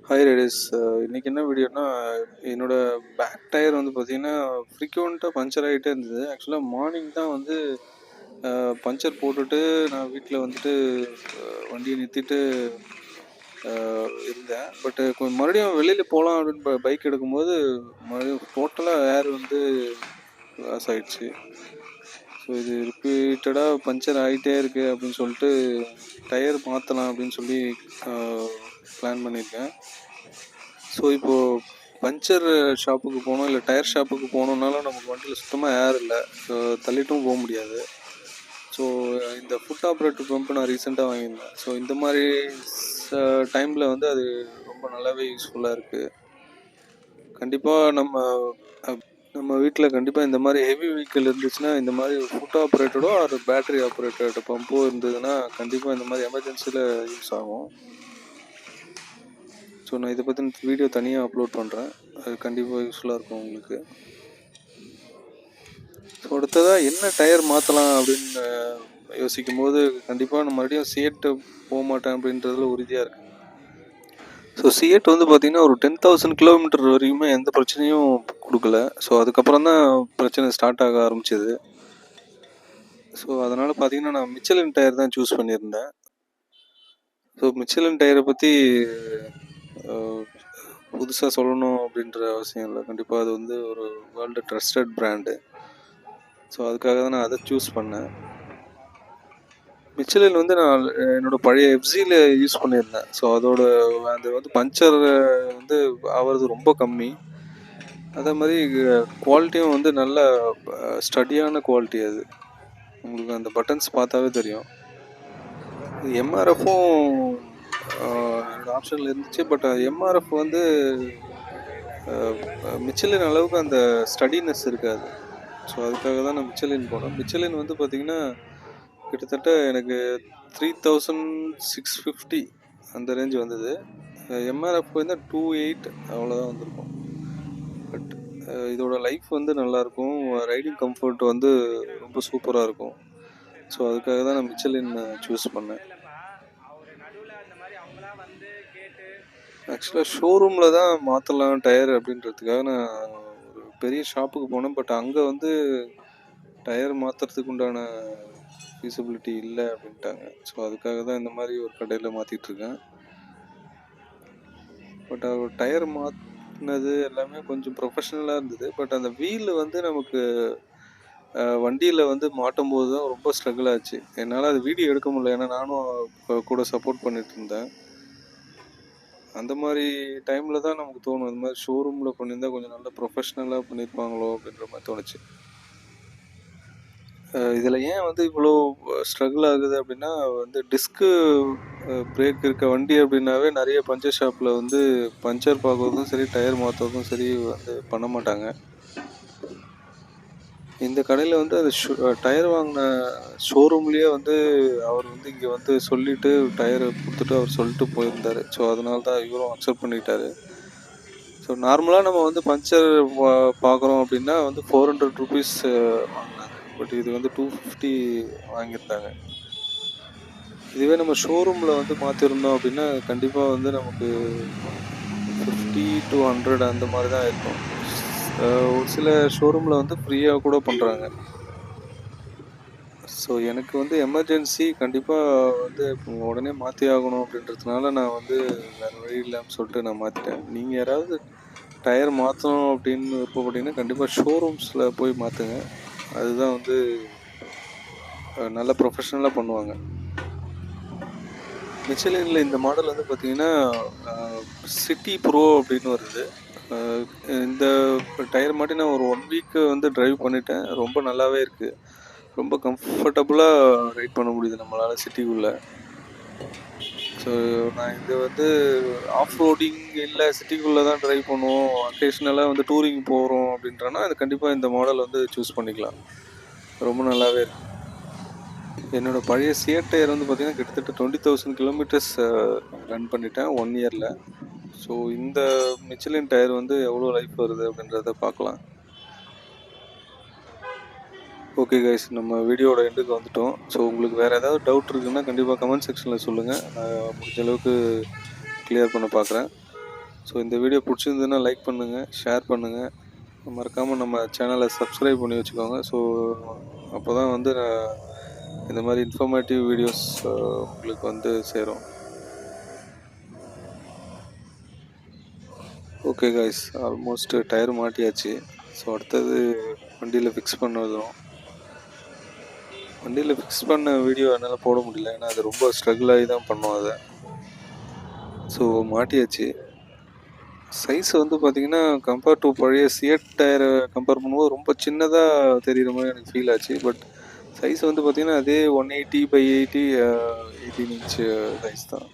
Hi Riders. இன்னைக்கு என்ன வீடியோனா, என்னோட பேக் டயர் வந்து பார்த்தீங்கன்னா ஃப்ரீக்வெண்ட்டாக பஞ்சர் ஆகிட்டே இருந்தது. ஆக்சுவலாக மார்னிங் தான் வந்து பஞ்சர் போட்டுட்டு நான் வீட்டில் வந்துட்டு வண்டியை நிறுத்திட்டு இருந்தேன். பட்டு மறுபடியும் வெளியில் போகலாம் அப்படின்னு பைக் எடுக்கும்போது மறுபடியும் டோட்டலாக ஏர் வந்து லாஸ் ஆயிடுச்சு. ஸோ இது ரிப்பீட்டடாக பஞ்சர் ஆகிட்டே இருக்கு அப்படின்னு சொல்லிட்டு டயர் மாற்றலாம் அப்படின்னு சொல்லி பிளான் பண்ணியிருக்கேன். ஸோ இப்போது பஞ்சர் ஷாப்புக்கு போகணும், இல்லை டயர் ஷாப்புக்கு போகணுன்னாலும் நமக்கு வண்டியில் சுத்தமாக ஏர் இல்லை. ஸோ தள்ளிட்டும் போக முடியாது. ஸோ இந்த ஃபுட் ஆப்ரேட்டர் பம்ப் நான் ரீசெண்டாக வாங்கியிருந்தேன். ஸோ இந்த மாதிரி டைமில் வந்து அது ரொம்ப நல்லாவே யூஸ்ஃபுல்லாக இருக்குது. கண்டிப்பாக நம்ம வீட்டில் கண்டிப்பாக இந்த மாதிரி ஹெவி வெஹிக்கிள் இருந்துச்சுன்னா, இந்த மாதிரி ஃபுட் ஆப்ரேட்டடோ ஒரு பேட்டரி ஆப்ரேட்டட் பம்போ இருந்ததுன்னா கண்டிப்பாக இந்த மாதிரி எமர்ஜென்சியில் யூஸ் ஆகும். ஸோ நான் இதை பற்றி வீடியோ தனியாக அப்லோட் பண்ணுறேன். அது கண்டிப்பாக யூஸ்ஃபுல்லாக இருக்கும் உங்களுக்கு. ஸோ அடுத்ததாக என்ன டயர் மாற்றலாம் அப்படின்னு யோசிக்கும் போது கண்டிப்பாக நான் மறுபடியும் சிஎட்டு போக மாட்டேன் அப்படின்றதுல உறுதியாக இருக்குது. ஸோ சிஎட் வந்து பார்த்திங்கன்னா ஒரு 10,000 கிலோமீட்டர் வரைக்குமே எந்த பிரச்சனையும் கொடுக்கல. ஸோ அதுக்கப்புறம் தான் பிரச்சனை ஸ்டார்ட் ஆக ஆரம்பிச்சிது. ஸோ அதனால் பார்த்திங்கன்னா நான் மிச்சலின் டயர் தான் சூஸ் பண்ணியிருந்தேன். ஸோ மிச்சலின் டயரை பற்றி புதுசாக சொல்லணும் அப்படின்ற அவசியம் இல்லை. கண்டிப்பாக அது வந்து ஒரு வேர்ல்டு ட்ரஸ்டட் பிராண்டு. ஸோ அதுக்காக தான் நான் அதை சூஸ் பண்ணேன். மிச்சலின் வந்து நான் என்னோடய பழைய எஃப்சியில் யூஸ் பண்ணியிருந்தேன். ஸோ அது வந்து பஞ்சர் வந்து ஆகிறது ரொம்ப கம்மி. அதே மாதிரி குவாலிட்டியும் வந்து நல்ல ஸ்டடியான குவாலிட்டி. அது உங்களுக்கு அந்த பட்டன்ஸ் பார்த்தாவே தெரியும். எம்ஆர்எஃப்பும் என்னோடய ஆப்ஷனில் இருந்துச்சு. பட் எம்ஆர்எஃப் வந்து மிச்சலின் அளவுக்கு அந்த ஸ்டடினஸ் இருக்காது. ஸோ அதுக்காக தான் நான் மிச்சலின் போனேன். மிச்சலின் வந்து பார்த்திங்கன்னா கிட்டத்தட்ட எனக்கு 3650 அந்த ரேஞ்ச் வந்தது. எம்ஆர்எஃப் வந்து 28 அவ்வளோதான் வந்திருக்கும். பட் இதோட லைஃப் வந்து நல்லாயிருக்கும். ரைடிங் கம்ஃபர்ட் வந்து ரொம்ப சூப்பராக இருக்கும். ஸோ அதுக்காக தான் நான் மிச்சலின் சூஸ் பண்ணேன். ஆக்சுவலாக ஷோரூமில் தான் மாற்றலாம் டயர் அப்படின்றதுக்காக நான் ஒரு பெரிய ஷாப்புக்கு போனேன். பட் அங்கே வந்து டயர் மாற்றுறதுக்கு உண்டான ஃபீஸிபிலிட்டி இல்லை அப்படின்ட்டாங்க. ஸோ அதுக்காக தான் இந்த மாதிரி ஒரு கடையில் மாற்றிட்டுருக்கேன். பட் அவர் டயர் மாற்றினது எல்லாமே கொஞ்சம் ப்ரொஃபஷ்னலாக இருந்தது. பட் அந்த வீல் வந்து நமக்கு வண்டியில் வந்து மாட்டும் போது தான் ரொம்ப ஸ்ட்ரகிள் ஆச்சு. என்னால் அது வீடியோ எடுக்க முடியல. ஏன்னா நானும் கூட சப்போர்ட் பண்ணிட்டு இருந்தேன். அந்த மாதிரி டைமில் தான் நமக்கு தோணும், இந்த மாதிரி ஷோரூமில் பண்ணியிருந்தால் கொஞ்சம் நல்லா ப்ரொஃபஷ்னலாக பண்ணியிருப்பாங்களோ அப்படின்ற மாதிரி தோணுச்சு. இதில் ஏன் வந்து இவ்வளோ ஸ்ட்ரகிள் ஆகுது அப்படின்னா, வந்து டிஸ்க்கு பிரேக் இருக்க வண்டி அப்படின்னாவே நிறைய பஞ்சர் ஷாப்பில் வந்து பஞ்சர் பார்க்குறதும் சரி, டயர் மாற்றுறதும் சரி வந்து பண்ண மாட்டாங்க. இந்த கடையில் வந்து அது டயர் வாங்கின ஷோரூம்லேயே வந்து அவர் வந்து இங்கே வந்து சொல்லிவிட்டு டயரை கொடுத்துட்டு அவர் சொல்லிட்டு போயிருந்தார். ஸோ அதனால தான் இவரும் அக்செப்ட் பண்ணிட்டார். ஸோ நார்மலாக நம்ம வந்து பஞ்சர் பார்க்குறோம் அப்படின்னா வந்து 400 ருபீஸ் வாங்கினாங்க. பட் இது வந்து 250 வாங்கியிருந்தாங்க. இதுவே நம்ம ஷோரூமில் வந்து மாற்றிருந்தோம் அப்படின்னா கண்டிப்பாக வந்து நமக்கு 50 to 100 அந்த மாதிரி தான் இருக்கும். ஒரு சில ஷோரூமில் வந்து ஃப்ரீயாக கூட பண்ணுறாங்க. ஸோ எனக்கு வந்து எமர்ஜென்சி கண்டிப்பாக வந்து உடனே மாற்றி ஆகணும் அப்படின்றதுனால நான் வந்து வேறு வழி இல்லாமல் சொல்லிட்டு நான் மாற்றிட்டேன். நீங்கள் யாராவது டயர் மாற்றணும் அப்படின்னு விருப்பப்பட்டீங்கன்னா கண்டிப்பாக ஷோரூம்ஸில் போய் மாற்றுங்க. அதுதான் வந்து நல்ல ப்ரொஃபஷ்னலாக பண்ணுவாங்க. மிச்சலினில் இந்த மாடல் வந்து பார்த்திங்கன்னா சிட்டி ப்ரோ அப்படின்னு வருது. இந்த டயர் மாட்டி நான் ஒரு 1 வீக்கு வந்து ட்ரைவ் பண்ணிட்டேன். ரொம்ப நல்லாவே இருக்குது. ரொம்ப கம்ஃபர்டபுளாக ரைட் பண்ண முடியுது நம்மளால் சிட்டிக்குள்ளே. ஸோ நான் இது வந்து ஆஃப் ரோடிங் இல்லை சிட்டிக்குள்ளே தான் ட்ரைவ் பண்ணுவோம், அக்கேஷ்னலாக வந்து டூரிங் போகிறோம் அப்படின்றனா அது கண்டிப்பாக இந்த மாடல் வந்து சூஸ் பண்ணிக்கலாம். ரொம்ப நல்லாவே இருக்குது. என்னோடய பழைய சிஎட் டயர் வந்து பார்த்திங்கன்னா கிட்டத்தட்ட 20,000 கிலோமீட்டர்ஸ் ரன் பண்ணிட்டேன் 1 இயரில். ஸோ இந்த மிச்சலின் டயர் வந்து எவ்வளோ லைஃப் வருது அப்படின்றத பார்க்கலாம். ஓகே கைஸ், நம்ம வீடியோட எண்டுக்கு வந்துட்டோம். ஸோ உங்களுக்கு வேறு ஏதாவது டவுட் இருக்குன்னா கண்டிப்பாக கமெண்ட் செக்ஷனில் சொல்லுங்கள். நான் முடிஞ்ச அளவுக்கு கிளியர் பண்ண பார்க்குறேன். ஸோ இந்த வீடியோ பிடிச்சிருந்ததுன்னா லைக் பண்ணுங்கள், ஷேர் பண்ணுங்கள், மறக்காமல் நம்ம சேனலை சப்ஸ்கிரைப் பண்ணி வச்சுக்கோங்க. ஸோ அப்போ தான் வந்து இந்த மாதிரி இன்ஃபர்மேட்டிவ் வீடியோஸ் உங்களுக்கு வந்து சேரும். ஓகே காய்ஸ், ஆல்மோஸ்ட் டயர் மாட்டியாச்சு. ஸோ அடுத்தது வண்டியில் ஃபிக்ஸ் பண்ணதும், வண்டியில் ஃபிக்ஸ் பண்ண வீடியோ என்னால் போட முடியல, ஏன்னா அது ரொம்ப ஸ்ட்ரகிள் ஆகி தான் பண்ணோம் அதை. ஸோ மாட்டியாச்சு. சைஸ் வந்து பார்த்தீங்கன்னா கம்பேர் டு பழைய சியட் டயரை கம்பேர் பண்ணும்போது ரொம்ப சின்னதாக தெரிகிற மாதிரி எனக்கு ஃபீல் ஆச்சு. பட் சைஸ் வந்து பார்த்தீங்கன்னா அதே 180/80 18 இன்ச் சைஸ் தான்.